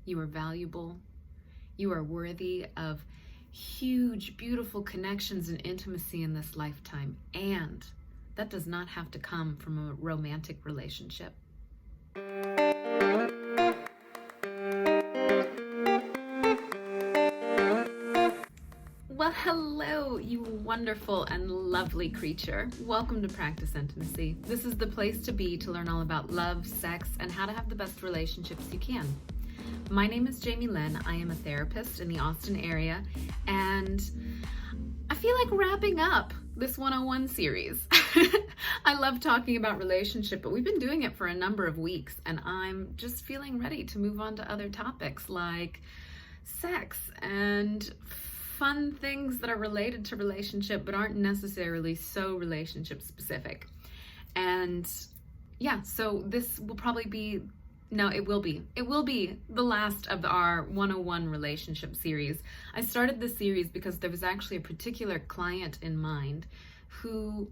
You are valuable. You are worthy of huge, beautiful connections and intimacy in this lifetime. And that does not have to come from a romantic relationship. Well, hello, you wonderful and lovely creature. Welcome to Practice Intimacy. This is the place to be to learn all about love, sex, and how to have the best relationships you can. My name is Jami Lynn. I am a therapist in the Austin area, and I feel like wrapping up this 101 series. I love talking about relationship, but we've been doing it for a number of weeks, and I'm just feeling ready to move on to other topics like sex and fun things that are related to relationship but aren't necessarily so relationship specific. And yeah, so this will probably be, no, it will be the last of our 101 relationship series. I started this series because there was actually a particular client in mind who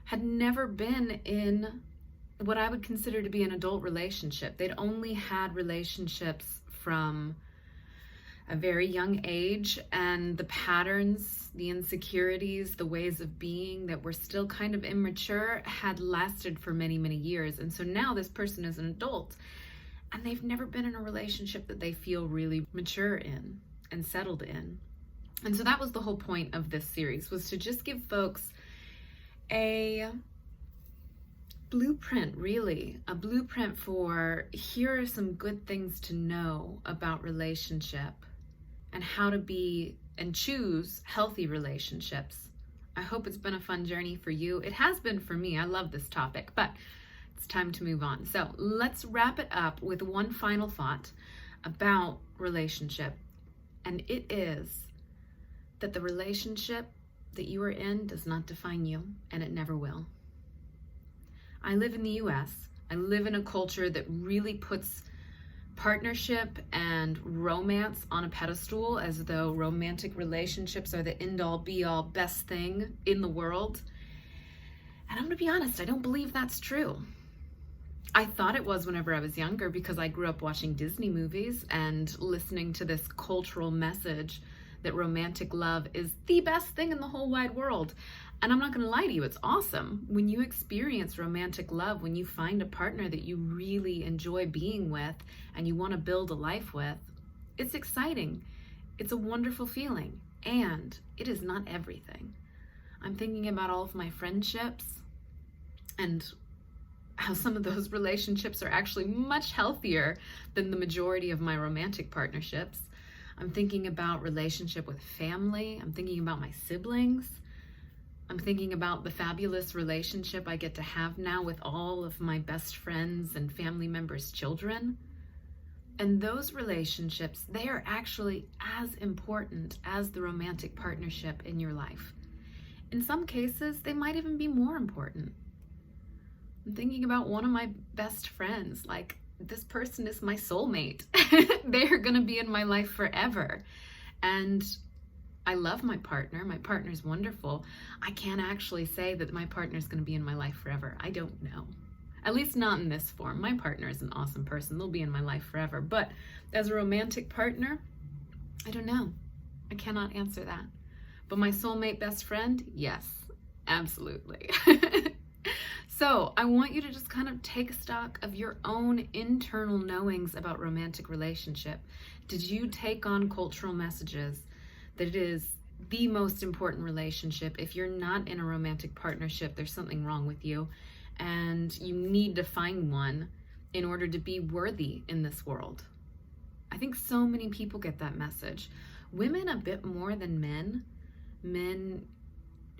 had never been in what I would consider to be an adult relationship. They'd only had relationships from a very young age, and the patterns, the insecurities, the ways of being that were still kind of immature had lasted for many, many years. And so now this person is an adult, and they've never been in a relationship that they feel really mature in and settled in. And so that was the whole point of this series, was to just give folks a blueprint, really, a blueprint for here are some good things to know about relationship and how to be and choose healthy relationships. I hope it's been a fun journey for you. It has been for me. I love this topic, but it's time to move on. So let's wrap it up with one final thought about relationship. And it is that the relationship that you are in does not define you, and it never will. I live in the US. I live in a culture that really puts partnership and romance on a pedestal, as though romantic relationships are the end-all be-all best thing in the world. And I'm gonna be honest, I don't believe that's true. I thought it was whenever I was younger, because I grew up watching Disney movies and listening to this cultural message that romantic love is the best thing in the whole wide world. And I'm not gonna lie to you, it's awesome. When you experience romantic love, when you find a partner that you really enjoy being with and you wanna build a life with, it's exciting. It's a wonderful feeling, and it is not everything. I'm thinking about all of my friendships and how some of those relationships are actually much healthier than the majority of my romantic partnerships. I'm thinking about relationship with family. I'm thinking about my siblings. I'm thinking about the fabulous relationship I get to have now with all of my best friends and family members' children. And those relationships, they are actually as important as the romantic partnership in your life. In some cases, they might even be more important. I'm thinking about one of my best friends, like, this person is my soulmate. They're gonna be in my life forever. And I love my partner. My partner's wonderful. I can't actually say that my partner's gonna be in my life forever. I don't know. At least not in this form. My partner is an awesome person. They'll be in my life forever. But as a romantic partner, I don't know. I cannot answer that. But my soulmate best friend, yes, absolutely. So I want you to just kind of take stock of your own internal knowings about romantic relationship. Did you take on cultural messages that it is the most important relationship? If you're not in a romantic partnership, there's something wrong with you, and you need to find one in order to be worthy in this world. I think so many people get that message. Women a bit more than men. Men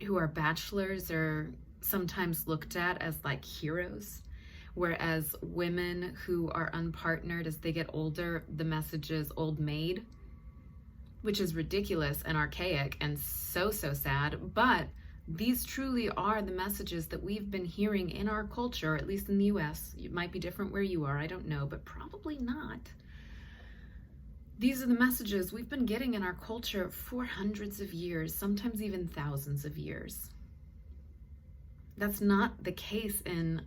who are bachelors are sometimes looked at as like heroes, whereas women who are unpartnered, as they get older, the message is old maid, which is ridiculous and archaic and so sad. But these truly are the messages that we've been hearing in our culture, at least in the US. It might be different where you are, I don't know, but probably not. These are the messages we've been getting in our culture for hundreds of years, sometimes even thousands of years. That's not the case in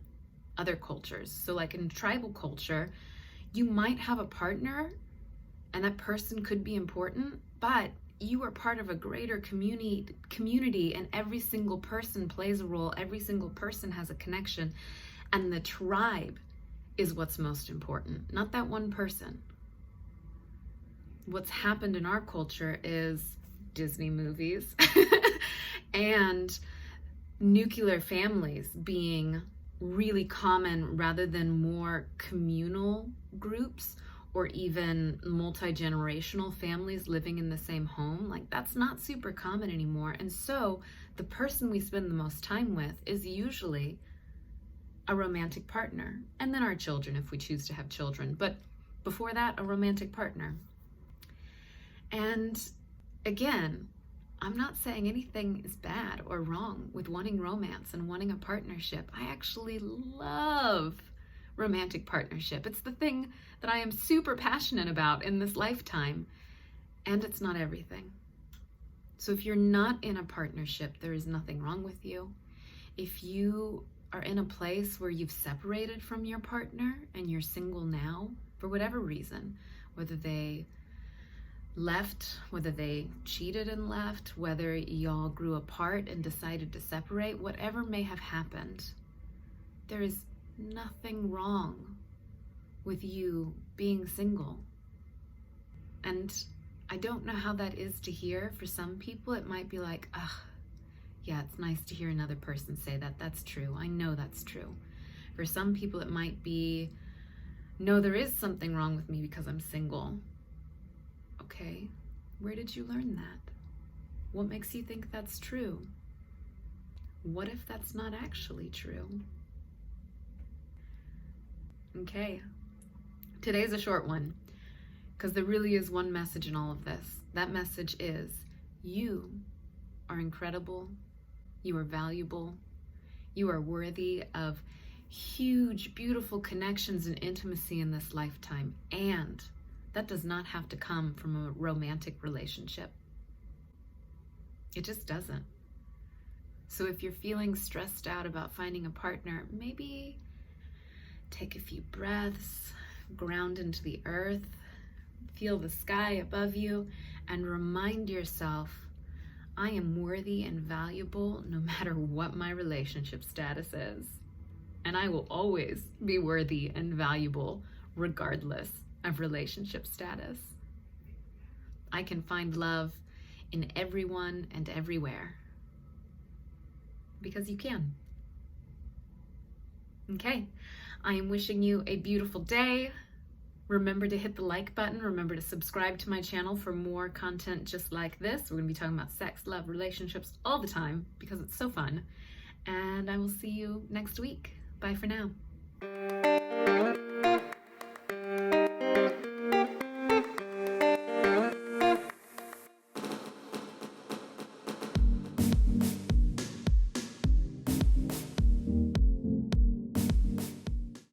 other cultures. So like in tribal culture, you might have a partner and that person could be important, but you are part of a greater community, and every single person plays a role. Every single person has a connection, and the tribe is what's most important, not that one person. What's happened in our culture is Disney movies and nuclear families being really common rather than more communal groups or even multi-generational families living in the same home. Like, that's not super common anymore. And so the person we spend the most time with is usually a romantic partner, and then our children if we choose to have children, but before that, a romantic partner. And again, I'm not saying anything is bad or wrong with wanting romance and wanting a partnership. I actually love romantic partnership. It's the thing that I am super passionate about in this lifetime, and it's not everything. So if you're not in a partnership, there is nothing wrong with you. If you are in a place where you've separated from your partner and you're single now for whatever reason, whether they left, whether they cheated and left, whether y'all grew apart and decided to separate, whatever may have happened, there is nothing wrong with you being single. And I don't know how that is to hear. For some people, it might be like, ugh, yeah, it's nice to hear another person say that. That's true. I know that's true. For some people, it might be, no, there is something wrong with me because I'm single. Okay, where did you learn that? What makes you think that's true? What if that's not actually true? Okay, today's a short one because there really is one message in all of this. That message is you are incredible, you are valuable, you are worthy of huge, beautiful connections and intimacy in this lifetime, and that does not have to come from a romantic relationship. It just doesn't. So if you're feeling stressed out about finding a partner, maybe take a few breaths, ground into the earth, feel the sky above you, and remind yourself, I am worthy and valuable no matter what my relationship status is. And I will always be worthy and valuable regardless of relationship status. I can find love in everyone and everywhere. Because you can. Okay, I am wishing you a beautiful day. Remember to hit the like button. Remember to subscribe to my channel for more content just like this. We're going to be talking about sex, love, relationships all the time because it's so fun. And I will see you next week. Bye for now.